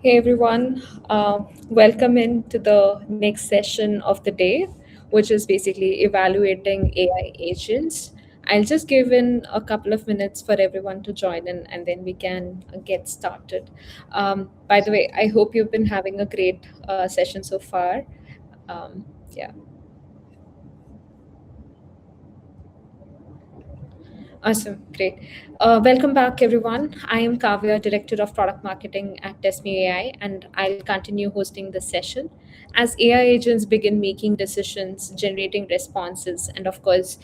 Hey everyone, welcome into the next session of the day, which is basically evaluating AI agents. I'll just give in a couple of minutes for everyone to join in and then we can get started. By the way, I hope you've been having a great session so far. Yeah. Awesome, great. Welcome back, everyone. I am Kavya, Director of Product Marketing at TestMu AI, and I'll continue hosting this session. As AI agents begin making decisions, generating responses, and of course,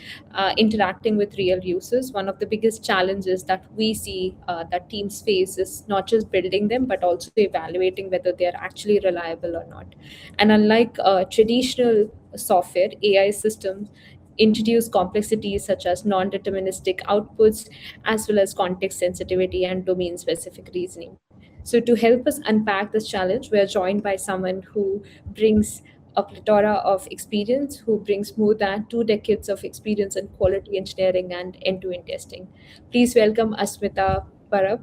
interacting with real users, one of the biggest challenges that we see that teams face is not just building them, but also evaluating whether they are actually reliable or not. And unlike traditional software, AI systems introduce complexities such as non-deterministic outputs as well as context sensitivity and domain specific reasoning. So to help us unpack this challenge, we are joined by someone who brings a plethora of experience, who brings more than 2 decades of experience in quality engineering and end-to-end testing. Please welcome Asmita Parab,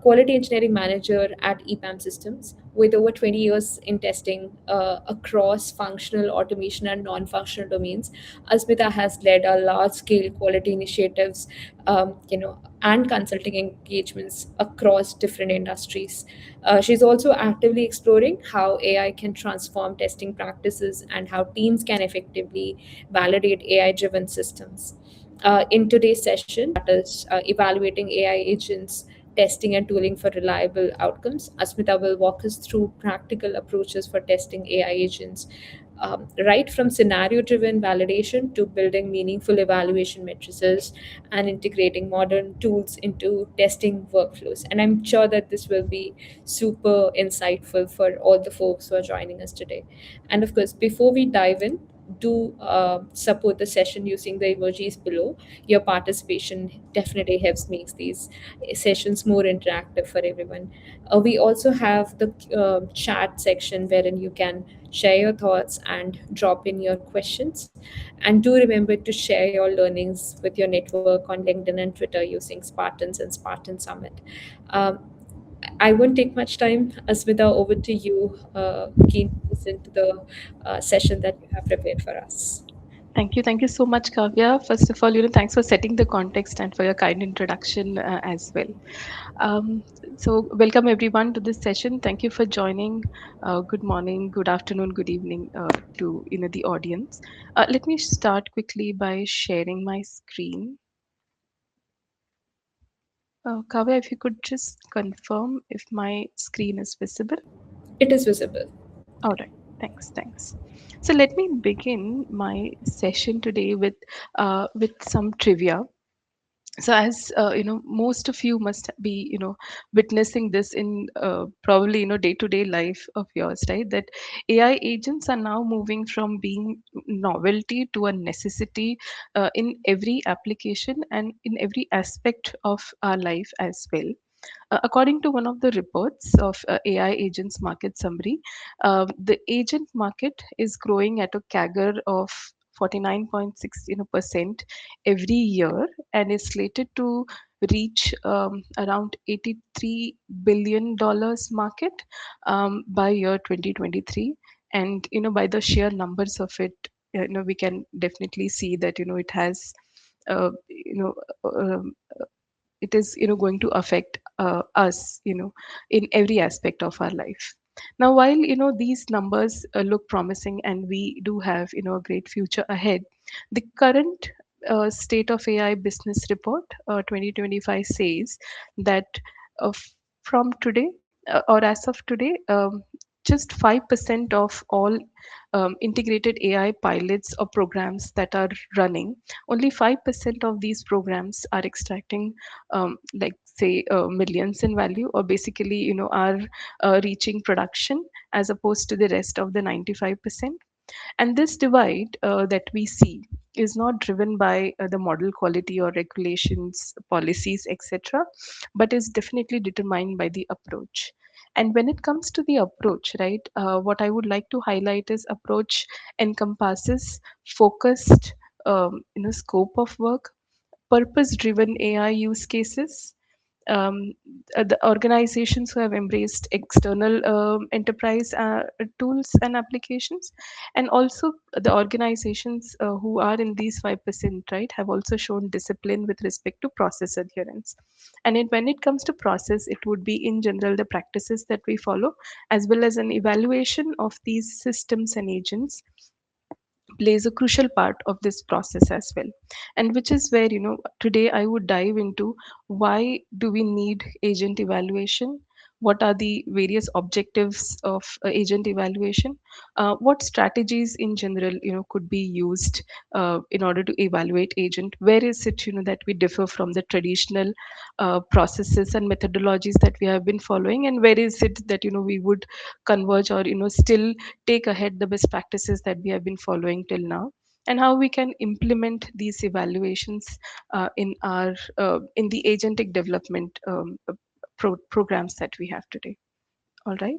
quality engineering manager at EPAM Systems. With over 20 years in testing across functional, automation, and non-functional domains, Asmita has led a large-scale quality initiatives, and consulting engagements across different industries. She's also actively exploring how AI can transform testing practices and how teams can effectively validate AI-driven systems. In today's session, that is evaluating AI agents, testing and tooling for reliable outcomes, Asmita will walk us through practical approaches for testing AI agents, right from scenario driven validation to building meaningful evaluation matrices and integrating modern tools into testing workflows. And I'm sure that this will be super insightful for all the folks who are joining us today. And of course, before we dive in, do support the session using the emojis below. Your participation definitely helps make these sessions more interactive for everyone. We also have the chat section wherein you can share your thoughts and drop in your questions. And do remember to share your learnings with your network on LinkedIn and Twitter using Spartans and Spartan Summit. Um, I won't take much time. Asmita, over to you. Keen to listen to the session that you have prepared for us. Thank you so much, Kavya. First of all, thanks for setting the context and for your kind introduction as well. Um, so, welcome everyone to this session. Thank you for joining. Good morning, good afternoon, good evening to the audience. Let me start quickly by sharing my screen. Kavya, if you could just confirm if my screen is visible. It is visible. All right. Thanks. So let me begin my session today with some trivia. So as most of you must be witnessing this in probably day to day life of yours, right? That AI agents are now moving from being novelty to a necessity in every application and in every aspect of our life as well. According to one of the reports of AI agents market summary, the agent market is growing at a CAGR of 49.6 percent every year and is slated to reach around $83 billion market by year 2023. And by the sheer numbers of it, we can definitely see that it has uh, you know um, it is going to affect us in every aspect of our life. Now, while these numbers look promising and we do have a great future ahead, the current state of AI business report 2025 says that uh, from today or as of today, just 5% of all integrated AI pilots or programs that are running, only 5% of these programs are extracting like say millions in value, or basically are reaching production, as opposed to the rest of the 95%. And this divide that we see is not driven by the model quality or regulations, policies, etc., but is definitely determined by the approach. And when it comes to the approach, right, what I would like to highlight is approach encompasses focused scope of work, purpose driven AI use cases, um, the organizations who have embraced external enterprise tools and applications, and also the organizations who are in these 5%, right, have also shown discipline with respect to process adherence. And when it comes to process, it would be in general the practices that we follow, as well as an evaluation of these systems and agents plays a crucial part of this process as well. And which is where, today I would dive into why do we need agent evaluation, what are the various objectives of agent evaluation, what strategies in general could be used in order to evaluate agent, where is it that we differ from the traditional processes and methodologies that we have been following, and where is it that we would converge or still take ahead the best practices that we have been following till now, and how we can implement these evaluations in the agentic development programs that we have today. All right.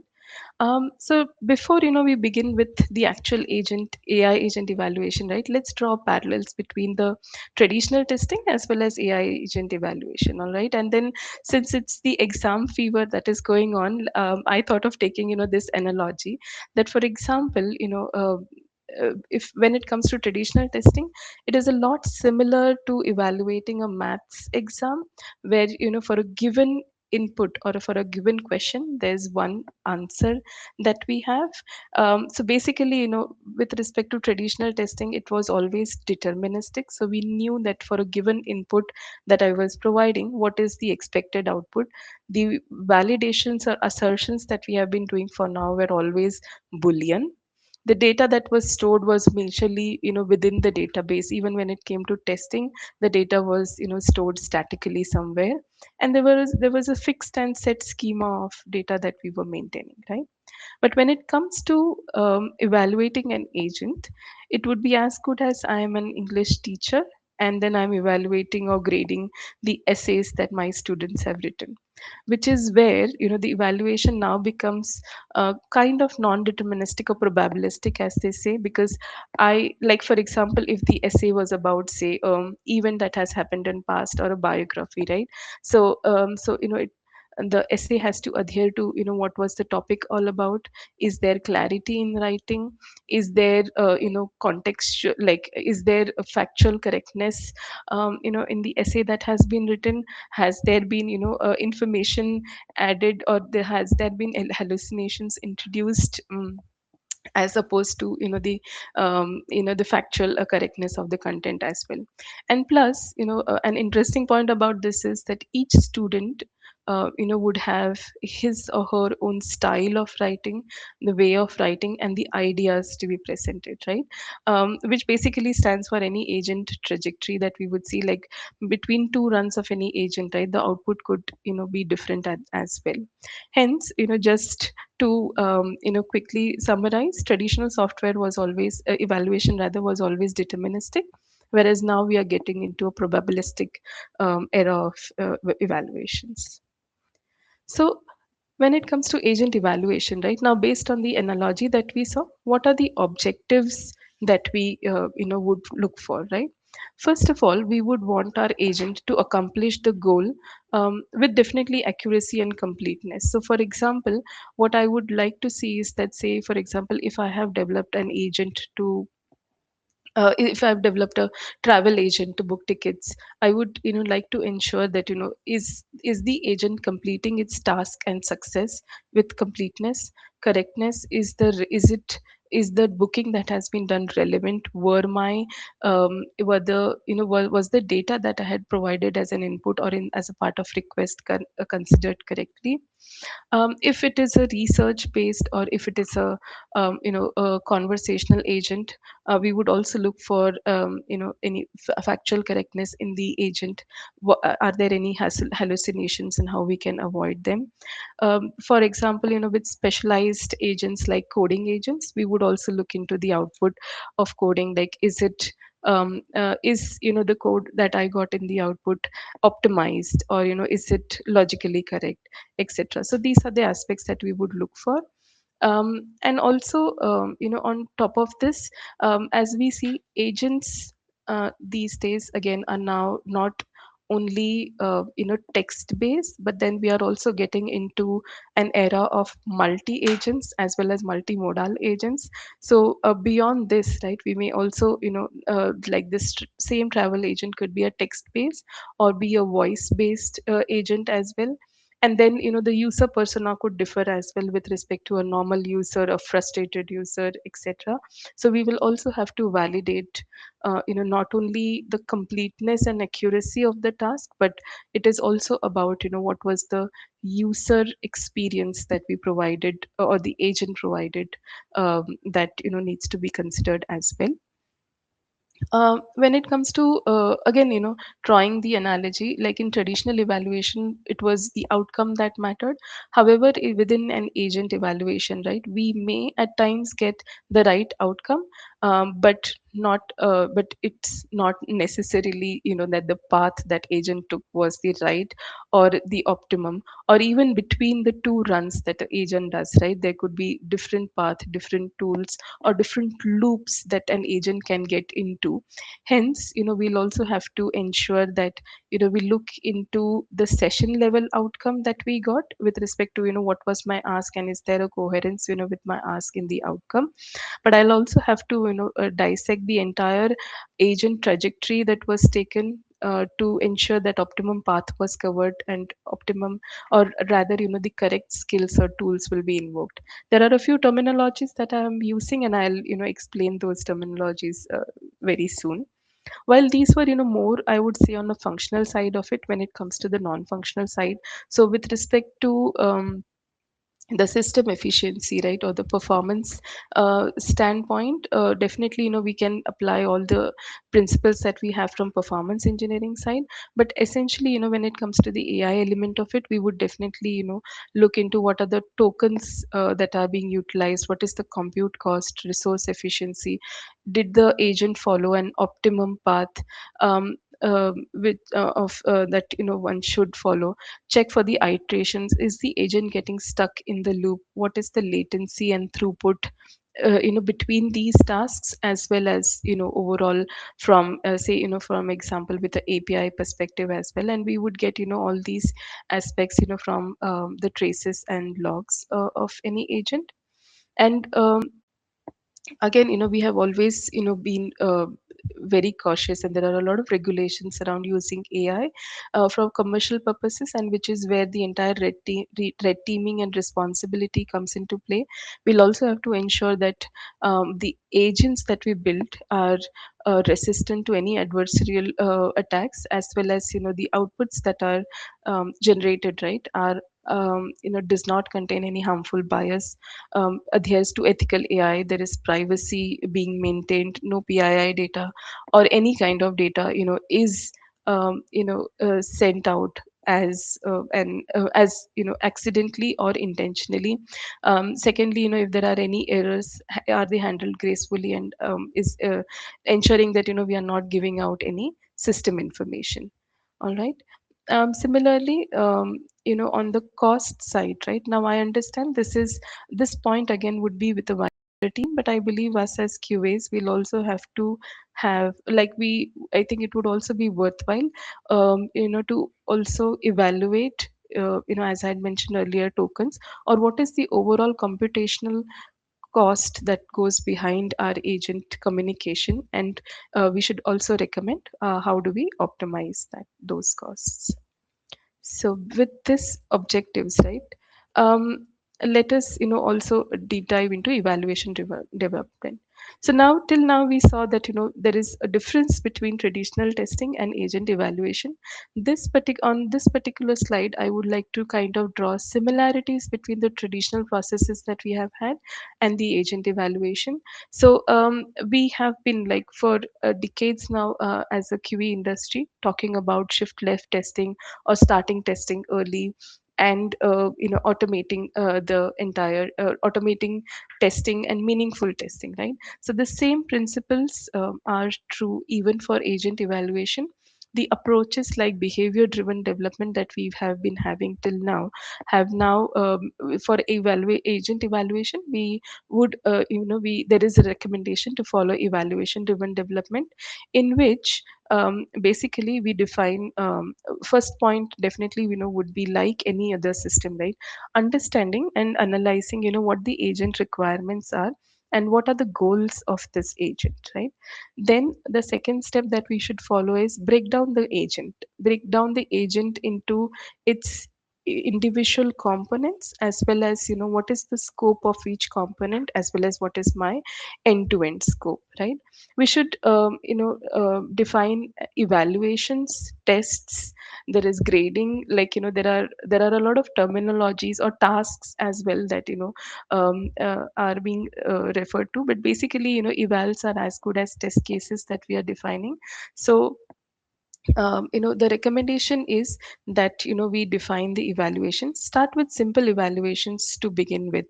So before we begin with the actual agent AI agent evaluation, right? Let's draw parallels between the traditional testing as well as AI agent evaluation. All right, and then since it's the exam fever that is going on, I thought of taking this analogy that, for example, if when it comes to traditional testing, it is a lot similar to evaluating a maths exam, where for a given input or for a given question there's one answer that we have. So basically, with respect to traditional testing, it was always deterministic. So we knew that for a given input that I was providing, what is the expected output. The validations or assertions that we have been doing for now were always Boolean. The data that was stored was majorly within the database. Even when it came to testing, the data was stored statically somewhere, and there was a fixed and set schema of data that we were maintaining, right? But when it comes to evaluating an agent, it would be as good as I am an English teacher and then I'm evaluating or grading the essays that my students have written, which is where the evaluation now becomes kind of non-deterministic or probabilistic, as they say. Because I, like, for example, if the essay was about, say, event that has happened in past or a biography, right? So the essay has to adhere to what was the topic all about. Is there clarity in writing? Is there context, like, is there a factual correctness in the essay that has been written? Has there been information added, or has there been hallucinations introduced, as opposed to the factual correctness of the content as well. And plus, an interesting point about this is that each student would have his or her own style of writing, the way of writing, and the ideas to be presented, right? Which basically stands for any agent trajectory that we would see, like between two runs of any agent, right? The output could be different as well. Hence, just to quickly summarize, traditional software was always evaluation rather was always deterministic, whereas now we are getting into a probabilistic era of evaluations. So when it comes to agent evaluation, right, now, based on the analogy that we saw, what are the objectives that we would look for, right? First of all, we would want our agent to accomplish the goal with definitely accuracy and completeness. So for example, what I would like to see is that, say, for example, if I have developed an agent to if I've developed a travel agent to book tickets, I would like to ensure that is the agent completing its task and success with completeness, correctness. Is the booking that has been done relevant? Were my were the was the data that I had provided as an input or in as a part of request considered correctly? If it is a research based, or if it is a conversational agent, we would also look for any factual correctness in the agent. Are there any hallucinations, and how we can avoid them? For example, with specialized agents like coding agents, we would also look into the output of coding, like, is the code that I got in the output optimized, or is it logically correct, etc. So these are the aspects that we would look for. And also, on top of this, as we see, agents these days again are now not only text based, but then we are also getting into an era of multi agents as well as multimodal agents. So beyond this, right, we may also like this same travel agent could be a text based or be a voice based agent as well. And then the user persona could differ as well with respect to a normal user, a frustrated user, etc. So we will also have to validate not only the completeness and accuracy of the task, but it is also about what was the user experience that we provided or the agent provided, that needs to be considered as well. When it comes to again drawing the analogy, like in traditional evaluation it was the outcome that mattered. However, within an agent evaluation, right, we may at times get the right outcome, but it's not necessarily that the path that agent took was the right or the optimum, or even between the two runs that the agent does, right, there could be different path, different tools, or different loops that an agent can get into. Hence, we'll also have to ensure that we look into the session level outcome that we got with respect to what was my ask, and is there a coherence with my ask in the outcome. But I'll also have to dissect the entire agent trajectory that was taken to ensure that optimum path was covered and optimum, or rather the correct skills or tools will be invoked. There are a few terminologies that I'm using, and I'll explain those terminologies very soon. While these were more, I would say, on the functional side of it. When it comes to the non-functional side, so with respect to the system efficiency, right, or the performance standpoint, definitely we can apply all the principles that we have from performance engineering side. But essentially when it comes to the AI element of it, we would definitely look into what are the tokens that are being utilized, what is the compute cost, resource efficiency, did the agent follow an optimum path, with of that one should follow. Check for the iterations. Is the agent getting stuck in the loop? What is the latency and throughput between these tasks, as well as overall from say from example with the API perspective as well. And we would get all these aspects from the traces and logs of any agent. And again we have always been very cautious, and there are a lot of regulations around using AI for commercial purposes, and which is where the entire red teaming and responsibility comes into play. We'll also have to ensure that the agents that we build are resistant to any adversarial attacks, as well as the outputs that are generated, right, are does not contain any harmful bias, adheres to ethical AI, there is privacy being maintained, no PII data or any kind of data, is sent out as accidentally or intentionally. Secondly, if there are any errors, are they handled gracefully, and is ensuring that we are not giving out any system information. All right. Similarly, on the cost side, right, now I understand this point again would be with the wider team, but I believe us as QAs will also have to have, like, I think it would also be worthwhile to also evaluate as I had mentioned earlier, tokens, or what is the overall computational cost that goes behind our agent communication. And we should also recommend how do we optimize those costs. So with this objectives, right, let us also deep dive into evaluation development. So till now we saw that there is a difference between traditional testing and agent evaluation. On this particular slide, I would like to kind of draw similarities between the traditional processes that we have had and the agent evaluation. So we have been, like, for decades now, as a QE industry, talking about shift left testing or starting testing early, and automating the entire automating testing and meaningful testing, right? So the same principles are true even for agent evaluation. the approaches like behavior driven development that we have been having till now have now for agent evaluation, we would we there is a recommendation to follow evaluation driven development, in which basically we define first point definitely would be like any other system, right? Understanding and analyzing what the agent requirements are and what are the goals of this agent, right? Then the second step that we should follow is break down the agent into its individual components, as well as what is the scope of each component, as well as what is my end to end scope, right? We should define evaluations, tests. There is grading, like there are a lot of terminologies or tasks as well that are being referred to, but basically evals are as good as test cases that we are defining. So the recommendation is that we define the evaluations, start with simple evaluations to begin with.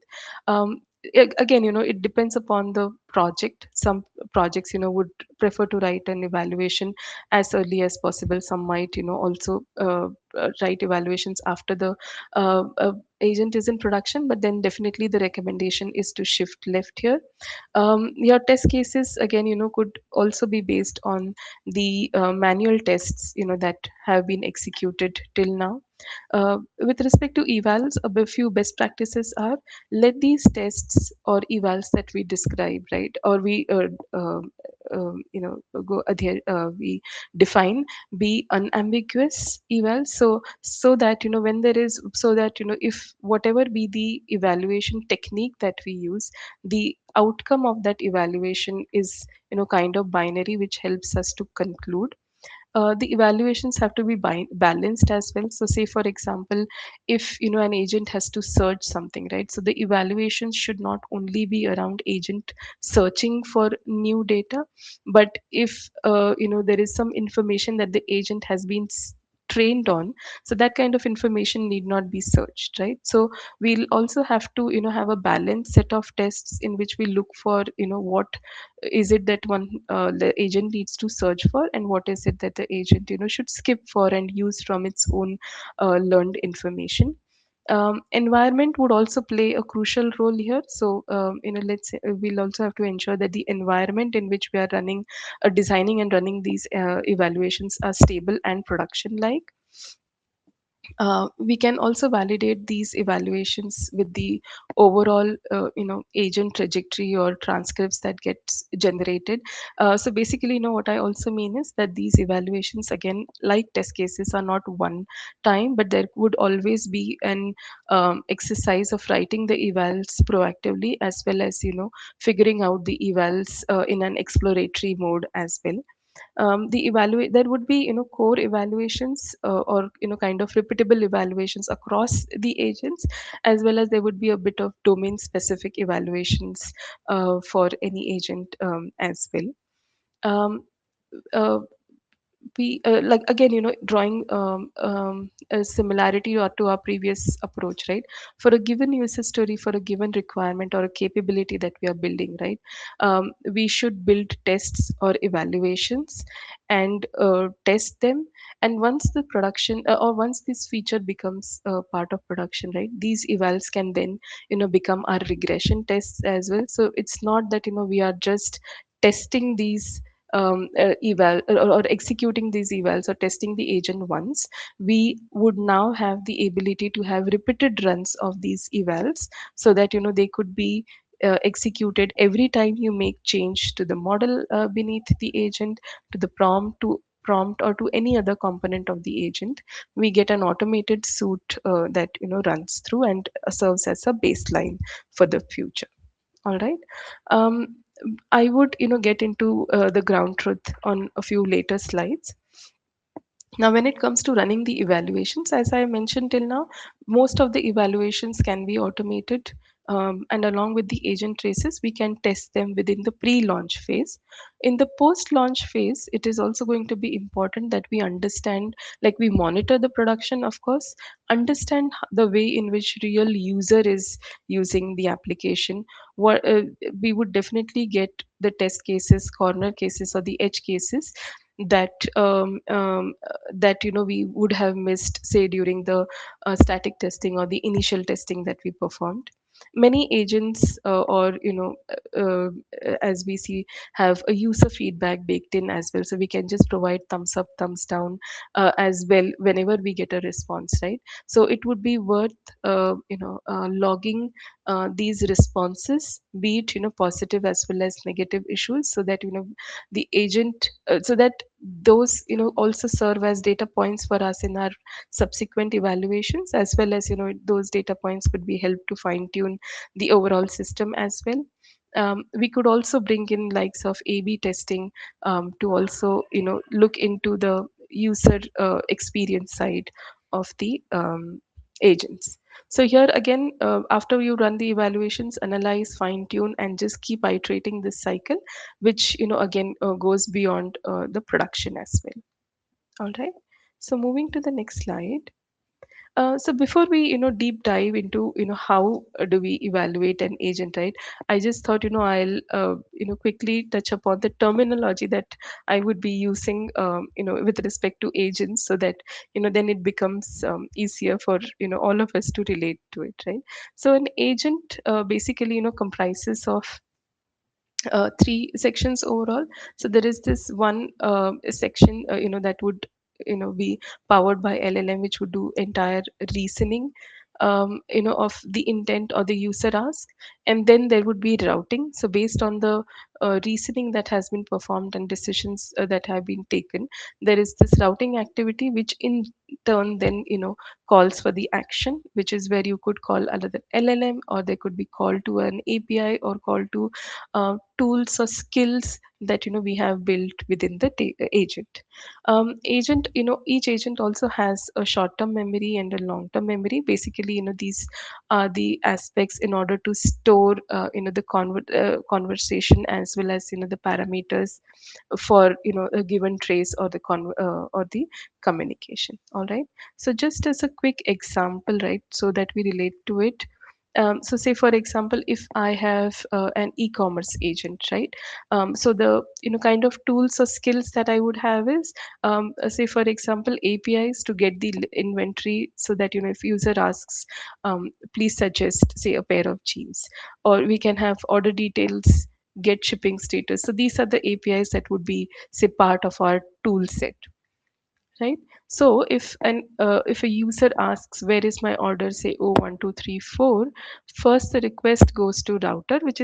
Again, it depends upon the project. Some projects would prefer to write an evaluation as early as possible. Some might also write evaluations after the agent is in production, but then definitely the recommendation is to shift left here. Your test cases again could also be based on the manual tests that have been executed till now. With respect to evals, a few best practices are: let these tests or evals that we describe, right, or we go adhere we define, be unambiguous evals. So that when there is, so that if whatever be the evaluation technique that we use, the outcome of that evaluation is kind of binary, which helps us to conclude. The evaluations have to be balanced as well. So say for example, if an agent has to search something, right, so the evaluations should not only be around agent searching for new data, but if there is some information that the agent has been trained on, so that kind of information need not be searched, right? So we'll also have to have a balanced set of tests in which we look for what is it that the agent needs to search for, and what is it that the agent should skip for and use from its own learned information. Environment would also play a crucial role here. So let's say we'll also have to ensure that the environment in which we are running designing and running these evaluations are stable and production like. We can also validate these evaluations with the overall agent trajectory or transcripts that gets generated. So basically what I also mean is that these evaluations, again, like test cases, are not one time, but there would always be an exercise of writing the evals proactively, as well as figuring out the evals in an exploratory mode as well. The evaluate There would be core evaluations or kind of repeatable evaluations across the agents, as well as there would be a bit of domain specific evaluations for any agent as well. um, uh, we like again drawing a similarity to our previous approach, right? For a given user story, for a given requirement or a capability that we are building, right, we should build tests or evaluations and test them. And once the production or once this feature becomes part of production, right, these evals can then become our regression tests as well. So it's not that we are just testing these eval or executing these evals or testing the agent once. We would now have the ability to have repeated runs of these evals, so that they could be executed every time you make change to the model beneath the agent, to the prompt or to any other component of the agent. We get an automated suite that runs through and serves as a baseline for the future. All right. um, I would get into the ground truth on a few later slides. Now, when it comes to running the evaluations, as I mentioned till now, most of the evaluations can be automated. And along with the agent traces, we can test them within the pre-launch phase. In the post-launch phase, it is also going to be important that we understand, like we monitor the production, of course, understand the way in which real user is using the application. We would definitely get the test cases, corner cases, or the edge cases that that we would have missed, say, during the static testing or the initial testing that we performed. Many agents or as we see, have a user feedback baked in as well, so we can just provide thumbs up, thumbs down as well whenever we get a response, right? So it would be worth logging these responses, be it positive as well as negative issues, so that the agent so that those also serve as data points for us in our subsequent evaluations, as well as those data points could be helped to fine tune the overall system as well. We could also bring in likes of A/B testing to also look into the user experience side of the agents. So here again, after you run the evaluations, analyze, fine tune, and just keep iterating this cycle, which again goes beyond the production as well. All right. So moving to the next slide. So before we deep dive into how do we evaluate an agent, right? I just thought I'll quickly touch upon the terminology that I would be using with respect to agents, so that then it becomes easier for all of us to relate to it, right? So an agent basically comprises of three sections overall. So there is this one section that would be powered by LLM, which would do entire reasoning of the intent or the user ask. And then there would be routing, so based on the reasoning that has been performed and decisions that have been taken, there is this routing activity, which in turn then calls for the action, which is where you could call another LLM, or they could be called to an API, or called to tools or skills that we have built within the agent. Agent each agent also has a short term memory and a long term memory. Basically these are the aspects in order to store the conversation, as well as the parameters for a given trace, or or the communication. All right. So just as a quick example, right, so that we relate to it. So say for example, if I have an e-commerce agent, right? So the kind of tools or skills that I would have is, say for example, APIs to get the inventory, so that if user asks, please suggest, say, a pair of jeans, or we can have order details, get shipping status. So these are the APIs that would be, say, part of our tool set, right? So if a user asks, where is my order, say, 01234, first the request goes to router, which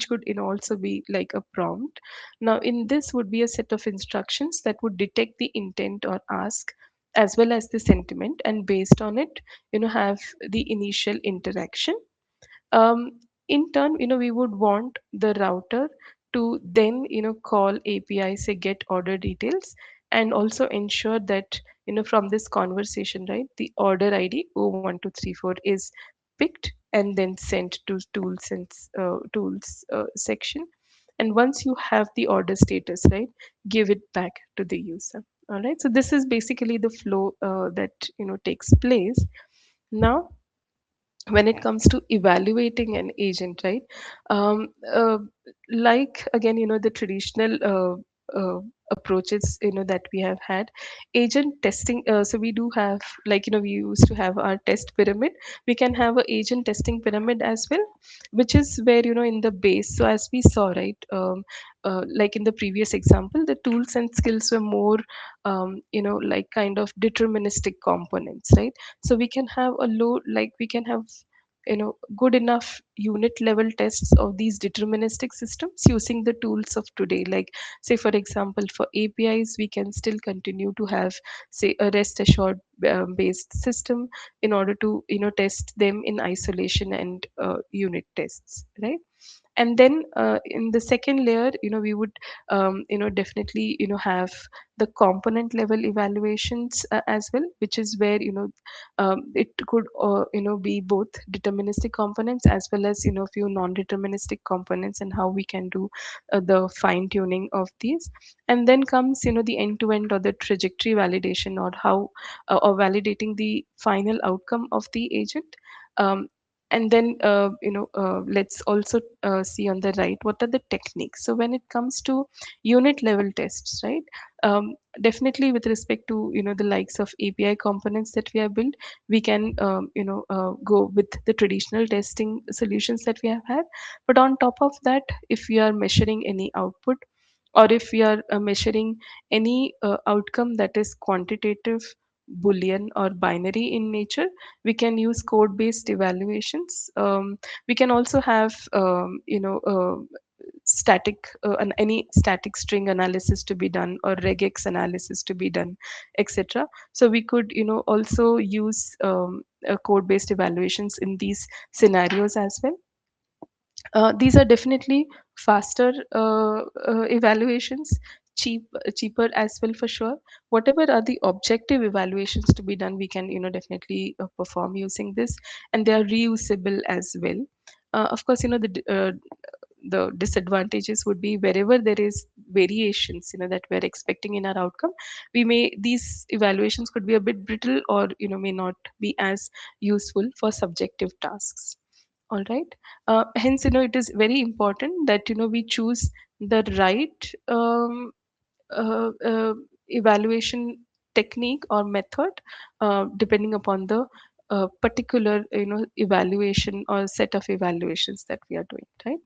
could also be like a prompt. Now in this would be a set of instructions that would detect the intent or ask, as well as the sentiment, and based on it have the initial interaction. um, in turn we would want the router to then call API, say, get order details, and also ensure that from this conversation, right, the order ID 01234 is picked and then sent to tools section. And once you have the order status, right, give it back to the user. All right, so this is basically the flow that takes place. Now when it comes to evaluating an agent, right? um, uh, like again the traditional approaches that we have had, agent testing, so we do have, like we used to have our test pyramid. We can have a agent testing pyramid as well, which is where in the base, so as we saw, right, like in the previous example, the tools and skills were more like kind of deterministic components, right? So we can have a low, like we can have good enough unit level tests of these deterministic systems using the tools of today. Like, say for example, for APIs, we can still continue to have, say, a rest assured based system in order to test them in isolation and unit tests, right? And then in the second layer we would definitely have the component level evaluations as well, which is where it could be both deterministic components as well as few non-deterministic components, and how we can do the fine tuning of these. And then comes the end to end, or the trajectory validation, or how or validating the final outcome of the agent. And then let's also see on the right what are the techniques. So when it comes to unit level tests, right, definitely with respect to the likes of API components that we have built, we can go with the traditional testing solutions that we have had. But on top of that, if we are measuring any output, or if we are measuring any outcome that is quantitative, boolean, or binary in nature, we can use code based evaluations. We can also have static any static string analysis to be done, or regex analysis to be done, etc. So we could also use code based evaluations in these scenarios as well. These are definitely faster evaluations, cheaper as well for sure. Whatever are the objective evaluations to be done, we can definitely perform using this, and they are reusable as well. Of course, the disadvantages would be wherever there is variations that we're expecting in our outcome, we may these evaluations could be a bit brittle, or may not be as useful for subjective tasks. All right. Hence, it is very important that we choose the right evaluation technique or method, depending upon the particular evaluation or set of evaluations that we are doing, right?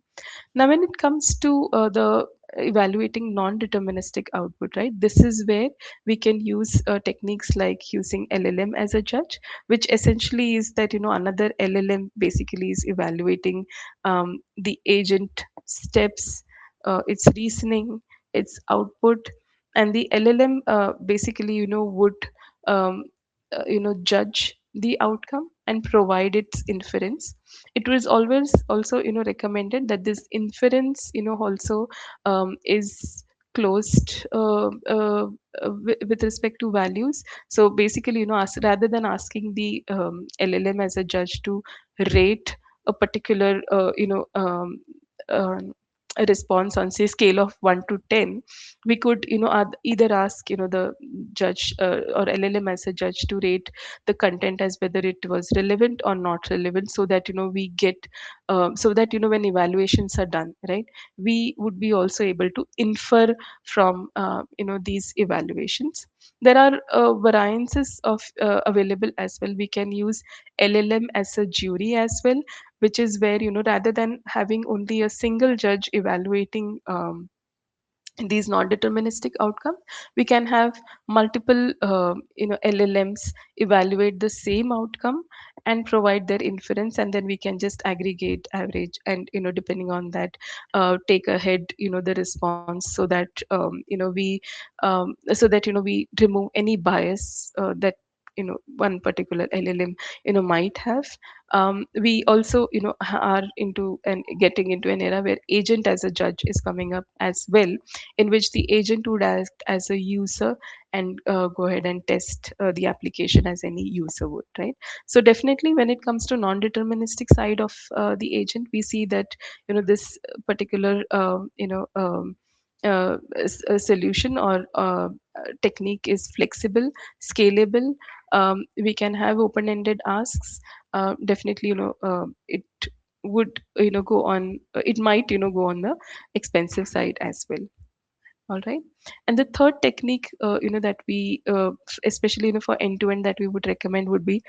Now, when it comes to the evaluating non-deterministic output, right, this is where we can use techniques like using LLM as a judge, which essentially is that another LLM basically is evaluating the agent steps, its reasoning, its output, and the LLM basically would um, judge the outcome and provide its inference. It was always also recommended that this inference also is closed with respect to values. So basically rather than asking the LLM as a judge to rate a particular a response on say scale of 1 to 10, we could either ask the judge or LLM as a judge to rate the content as whether it was relevant or not relevant, so that we get so that when evaluations are done, right, we would be also able to infer from these evaluations. There are variances of available as well. We can use LLM as a jury as well, which is where rather than having only a single judge evaluating these non-deterministic outcome, we can have multiple LLMs evaluate the same outcome and provide their inference, and then we can just aggregate, average, and depending on that, take ahead the response, so that we so that we remove any bias that one particular LLM might have. We also are into and getting into an era where agent as a judge is coming up as well, in which the agent would act as a user and go ahead and test the application as any user would, right? So definitely when it comes to non-deterministic side of the agent, we see that this particular a solution or technique is flexible, scalable. We can have open-ended asks. Definitely it would go on it might go on the expensive side as well. All right. And the third technique that we especially for end to end that we would recommend would be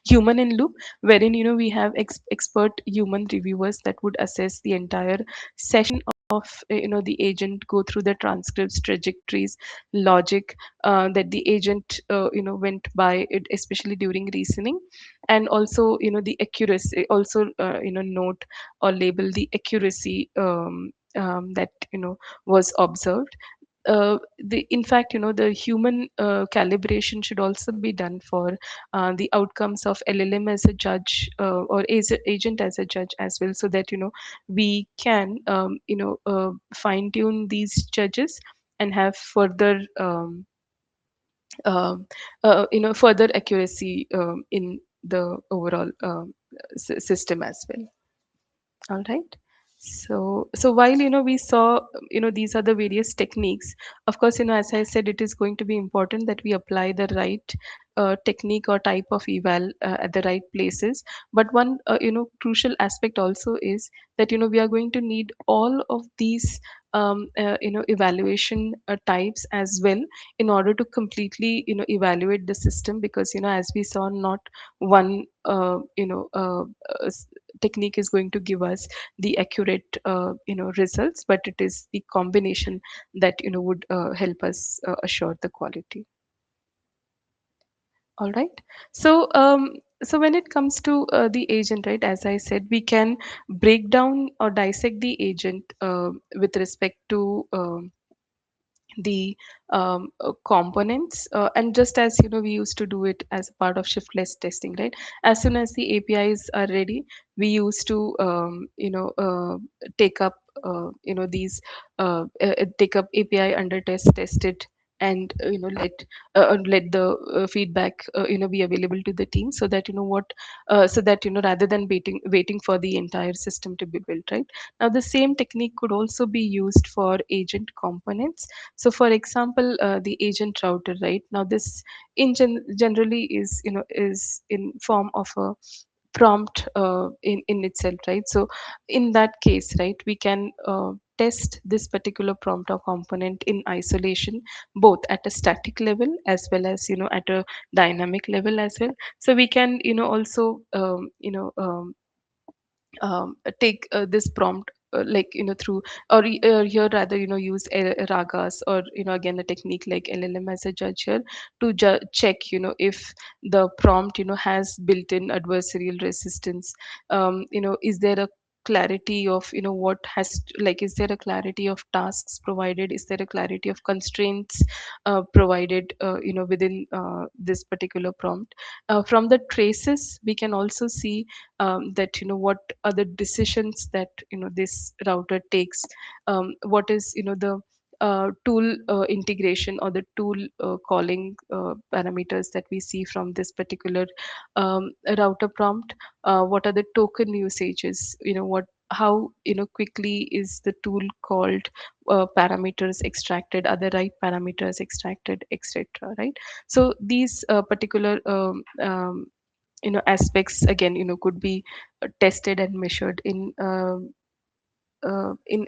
human in loop, wherein we have expert human reviewers that would assess the entire session of the agent, go through the transcripts, trajectories, logic that the agent went by it, especially during reasoning, and also the accuracy, also note or label the accuracy that was observed. The in fact the human calibration should also be done for the outcomes of LLM as a judge, or as a agent as a judge as well, so that we can fine tune these judges and have further further accuracy in the overall system as well. All right. So while we saw these are the various techniques. Of course, as I said, it is going to be important that we apply the right technique or type of eval at the right places. But one crucial aspect also is that we are going to need all of these evaluation types as well in order to completely evaluate the system, because as we saw, not one technique is going to give us the accurate results, but it is the combination that would help us assure the quality. All right. So when it comes to the agent, right, as I said, we can break down or dissect the agent with respect to the components, and just as we used to do it as a part of shiftless testing, right? As soon as the APIs are ready, we used to take up these take up API under test it, and let the feedback be available to the team, so that rather than waiting for the entire system to be built, right? Now the same technique could also be used for agent components. So for example, the agent router, right? Now this generally is in form of a prompt in itself, right? So in that case, right, we can test this particular prompt or component in isolation, both at a static level as well as at a dynamic level as well. So we can also take this prompt like through, or here rather use ragas, or again a technique like LLM as a judge here, to check if the prompt has built-in adversarial resistance. Is there a clarity of what like, is there a clarity of tasks provided, is there a clarity of constraints provided within this particular prompt. From the traces we can also see that what are the decisions that this router takes, what is the tool integration or the tool calling parameters that we see from this particular router prompt. What are the token usages, what how quickly is the tool called, parameters extracted, are the right parameters extracted, etc., right? So these particular aspects again could be tested and measured in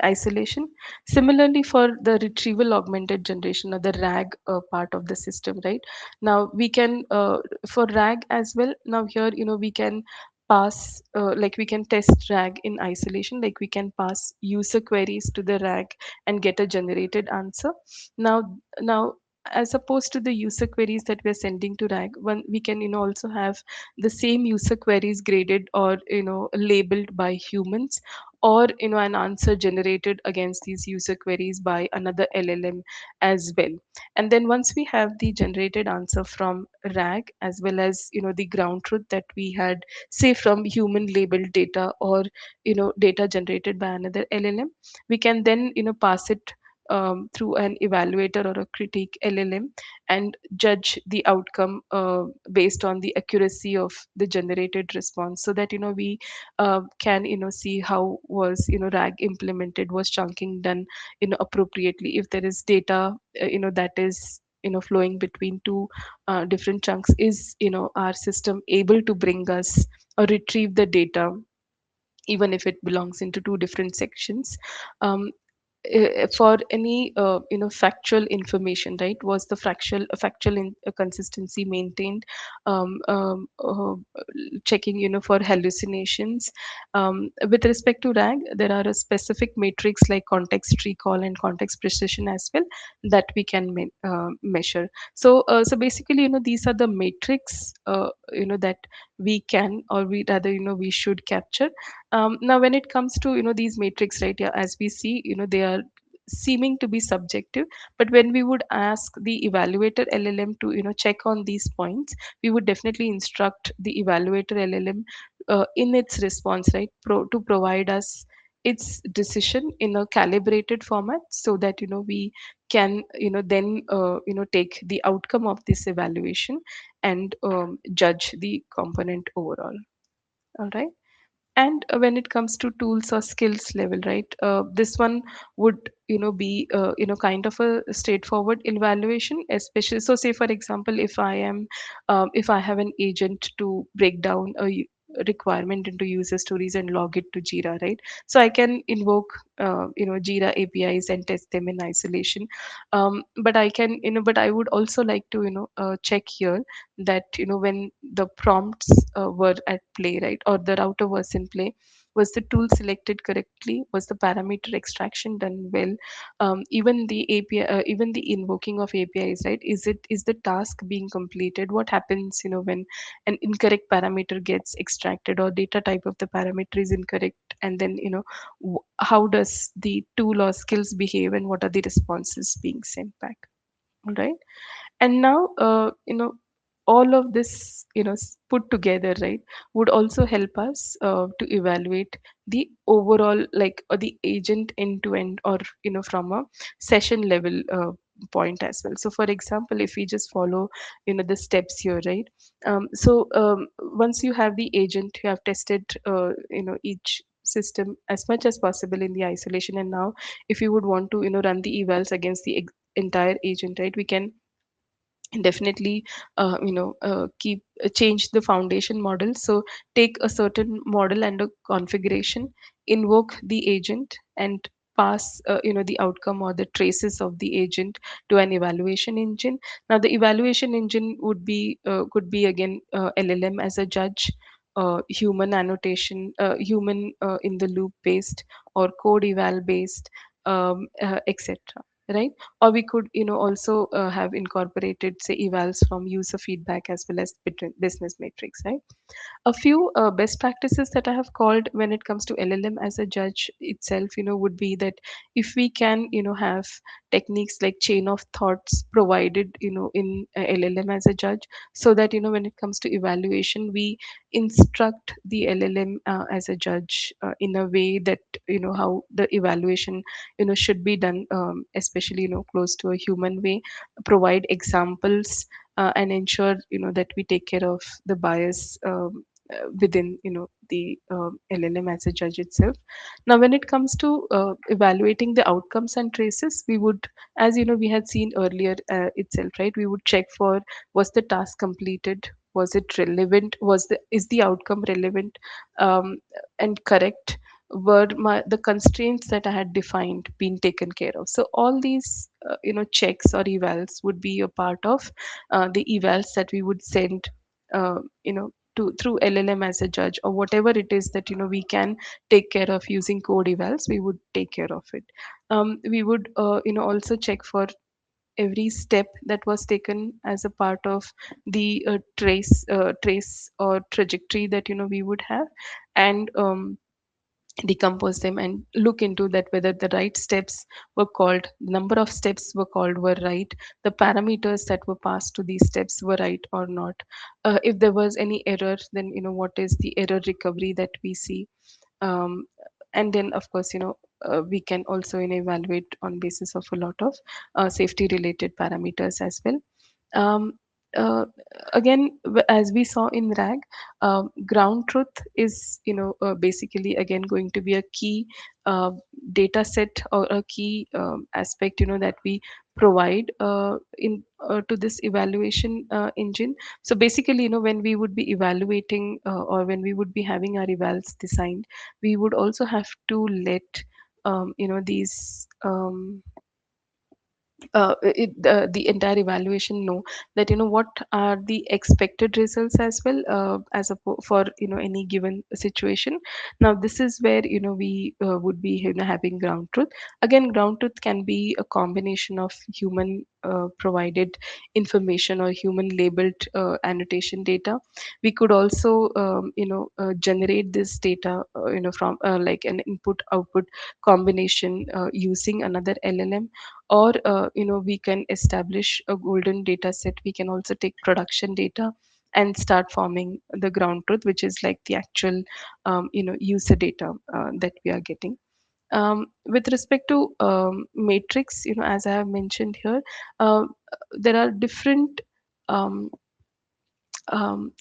isolation. Similarly, for the retrieval augmented generation, or the RAG part of the system, right? Now we can for RAG as well. Now here we can pass like we can test RAG in isolation, like we can pass user queries to the RAG and get a generated answer. Now as opposed to the user queries that we're sending to RAG, one we can also have the same user queries graded or labeled by humans, or an answer generated against these user queries by another LLM as well. And then once we have the generated answer from RAG, as well as the ground truth that we had, say, from human labeled data, or data generated by another LLM, we can then pass it through an evaluator or a critique LLM, and judge the outcome based on the accuracy of the generated response, so that we can see how was RAG implemented, was chunking done appropriately. If there is data that is flowing between two different chunks, is our system able to bring us or retrieve the data even if it belongs into two different sections. um, for any factual information, right? Was the consistency maintained? um, um, uh, Checking for hallucinations. With respect to RAG, there are a specific matrix like context recall and context precision as well, that we can measure. So basically these are the matrix that we can, or we rather we should capture. Now when it comes to these matrix, right, yeah, as we see they are seeming to be subjective, but when we would ask the evaluator LLM to check on these points, we would definitely instruct the evaluator LLM in its response, right, to provide us its decision in a calibrated format, so that we can then take the outcome of this evaluation and judge the component overall. All right. And when it comes to tools or skills level, right, this one would be kind of a straightforward evaluation, especially. So say for example, if I have an agent to break down requirement into user stories and log it to Jira, right? So I can invoke Jira APIs and test them in isolation. But I can, but I would also like to check here that when the prompts were at play, right, or the router was in play, was the tool selected correctly, was the parameter extraction done well, even the API, even the invoking of APIs, right, is the task being completed? What happens when an incorrect parameter gets extracted, or data type of the parameter is incorrect, and then how does the tool or skills behave, and what are the responses being sent back? All right. And now all of this put together, right, would also help us to evaluate the overall, like, or the agent end to end, or from a session level point as well. So for example, if we just follow the steps here, right, once you have the agent, you have tested each system as much as possible in the isolation, and now if you would want to run the evals against the entire agent, right, we can definitely keep change the foundation model. So take a certain model and a configuration, invoke the agent, and pass the outcome or the traces of the agent to an evaluation engine. Now the evaluation engine would be could be again LLM as a judge, human annotation, human in the loop based, or code eval based, etc, right? Or we could also have incorporated, say, evals from user feedback as well as business metrics, right? A few best practices that I have called when it comes to LLM as a judge itself, would be that if we can, have techniques like chain of thoughts provided, in LLM as a judge, so that, when it comes to evaluation, we instruct the LLM as a judge in a way that, how the evaluation, should be done, especially, close to a human way, provide examples, and ensure, that we take care of the bias within the LLM as a judge itself. Now when it comes to evaluating the outcomes and traces, we would, as we had seen earlier itself, right, we would check for, was the task completed, was it relevant, is the outcome relevant, um, and correct, were the constraints that I had defined being taken care of? So all these checks or evals would be a part of the evals that we would send uh, you know to through LLM as a judge, or whatever it is that we can take care of using code evals, we would take care of it. We would also check for every step that was taken as a part of the trace or trajectory that we would have, and decompose them and look into that, whether the right steps were called, the number of steps were called were right, the parameters that were passed to these steps were right or not. If there was any error, then what is the error recovery that we see? um, and then of course we can also evaluate on basis of a lot of safety related parameters as well. um, uh, Again, as we saw in RAG, ground truth is basically again going to be a key uh, data set, or a key aspect that we provide in to this evaluation engine. So basically, when we would be evaluating, or when we would be having our evals designed, we would also have to let these the entire evaluation know that what are the expected results as well, for any given situation. Now this is where we would be having ground truth. Again, ground truth can be a combination of human provided information or human labeled annotation data. We could also generate this data from like an input output combination using another LLM, or we can establish a golden data set. We can also take production data and start forming the ground truth, which is like the actual user data that we are getting. With respect to matrix, as I have mentioned here, uh, there are different um,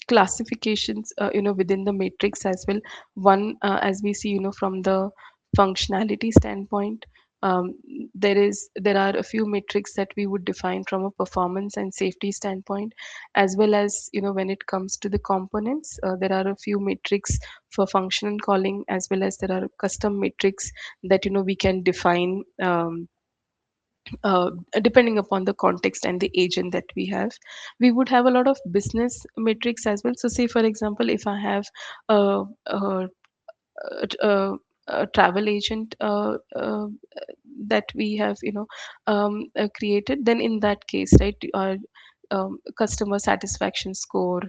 classifications, within the matrix as well. One, as we see, from the functionality standpoint, um, there are a few metrics that we would define from a performance and safety standpoint, as well as, when it comes to the components, there are a few metrics for functional calling, as well as there are custom metrics that, we can define, uh, depending upon the context and the agent that we have. We would have a lot of business metrics as well. So say for example, if I have a, a, a, a travel agent, that we have, created, then in that case, right, our customer satisfaction score,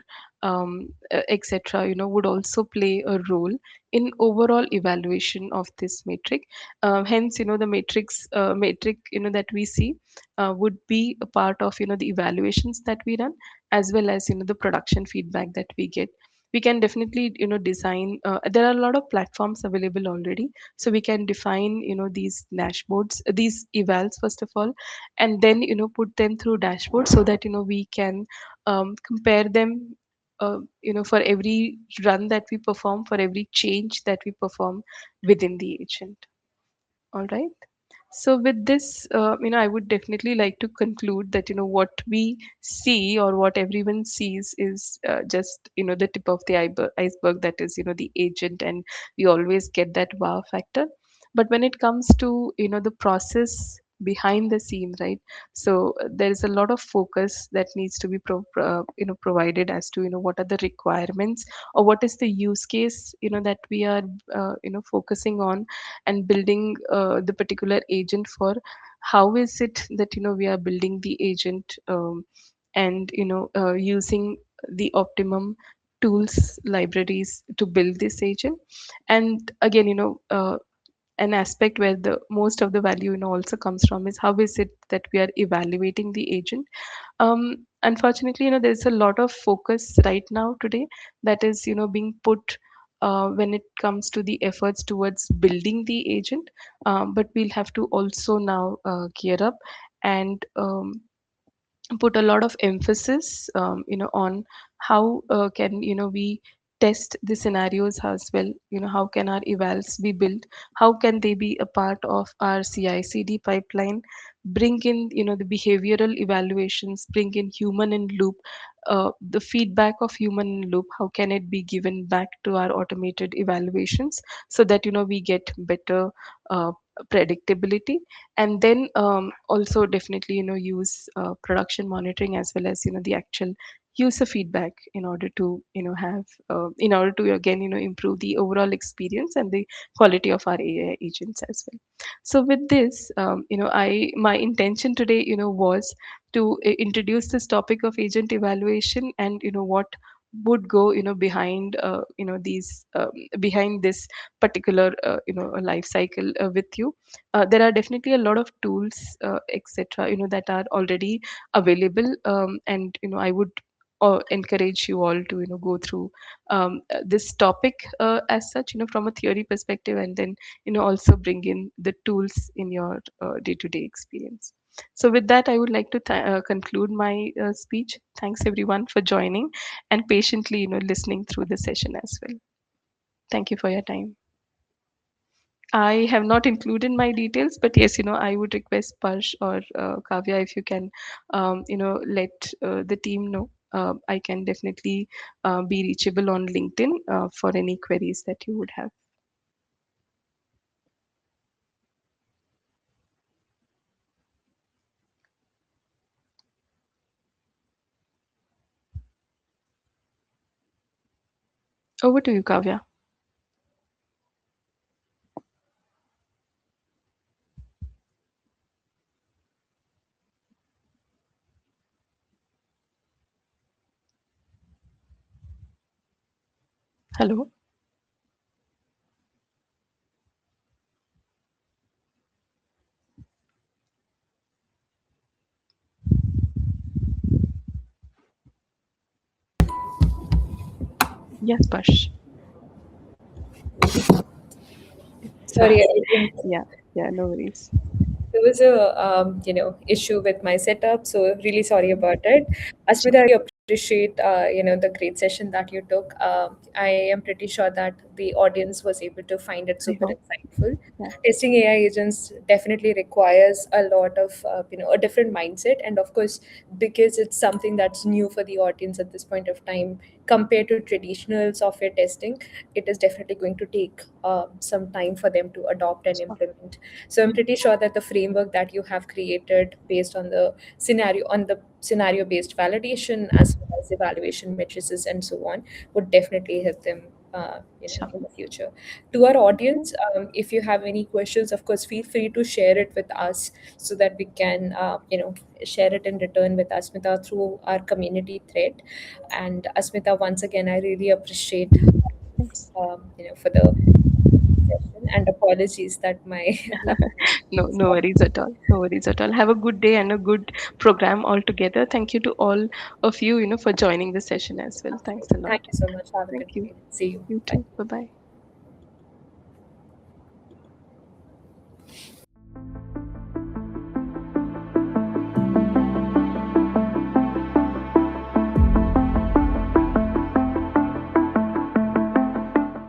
etc., would also play a role in overall evaluation of this metric. Hence, the metric, that we see, would be a part of, the evaluations that we run, as well as, the production feedback that we get. We can definitely, design, there are a lot of platforms available already, so we can define, these dashboards, these evals first of all, and then, put them through dashboards, so that, we can compare them, for every run that we perform, for every change that we perform within the agent. All right. So with this, I would definitely like to conclude that, what we see, or what everyone sees, is just, the tip of the iceberg, that is, the agent, and we always get that wow factor. But when it comes to, the process behind the scene, right? So there is a lot of focus that needs to be provided as to, what are the requirements, or what is the use case, that we are, focusing on and building the particular agent for. How is it that, we are building the agent, and, using the optimum tools libraries to build this agent. And again, an aspect where the most of the value, also comes from, is how is it that we are evaluating the agent. Unfortunately, there's a lot of focus right now today that is, being put, when it comes to the efforts towards building the agent. But we'll have to also now gear up and put a lot of emphasis, on how can, we test the scenarios as well. How can our evals be built, how can they be a part of our CI/CD pipeline, bring in, the behavioral evaluations, bring in human in loop, the feedback of human in loop, how can it be given back to our automated evaluations, so that, we get better predictability. And then, also definitely, use production monitoring, as well as, the actual user feedback, in order to, have, in order to again, improve the overall experience and the quality of our AI agents as well. So with this, I my intention today, was to introduce this topic of agent evaluation, and, what would go, behind, these behind this particular, life cycle, with you. There are definitely a lot of tools, etc., that are already available, and, I would encourage you all to, go through this topic, as such, from a theory perspective, and then, also bring in the tools in your day-to-day experience. So with that, I would like to conclude my speech. Thanks everyone for joining and patiently, listening through the session as well. Thank you for your time. I have not included my details, but yes, I would request Parsh or Kavya, if you can, let the team know. I can definitely be reachable on LinkedIn for any queries that you would have. Over to you, Kavya. Hello. Yes, Parsh. Sorry, I think Yeah, yeah, no worries. there was a issue with my setup, so really sorry about it. Asmita, your appreciate the great session that you took. I am pretty sure that the audience was able to find it I super hope. insightful. Yeah. Testing AI agents definitely requires a lot of a different mindset, and of course, because it's something that's new for the audience at this point of time compared to traditional software testing, it is definitely going to take some time for them to adopt and Sure. implement. So I'm pretty sure that the framework that you have created based on the scenario based validation as well as evaluation matrices and so on would definitely help them Sure. in the future. To our audience, if you have any questions, of course feel free to share it with us so that we can share it in return with Asmita through our community thread. And Asmita, once again, I really appreciate Thanks. for the session, and apologies that my line No, was no not. worries at all. No worries at all. Have a good day and a good program altogether. Thank you to all of you, for joining the session as well. Thanks a lot. Thank you so much. Have a Thank good you. day. See you. You Bye. too. Bye bye.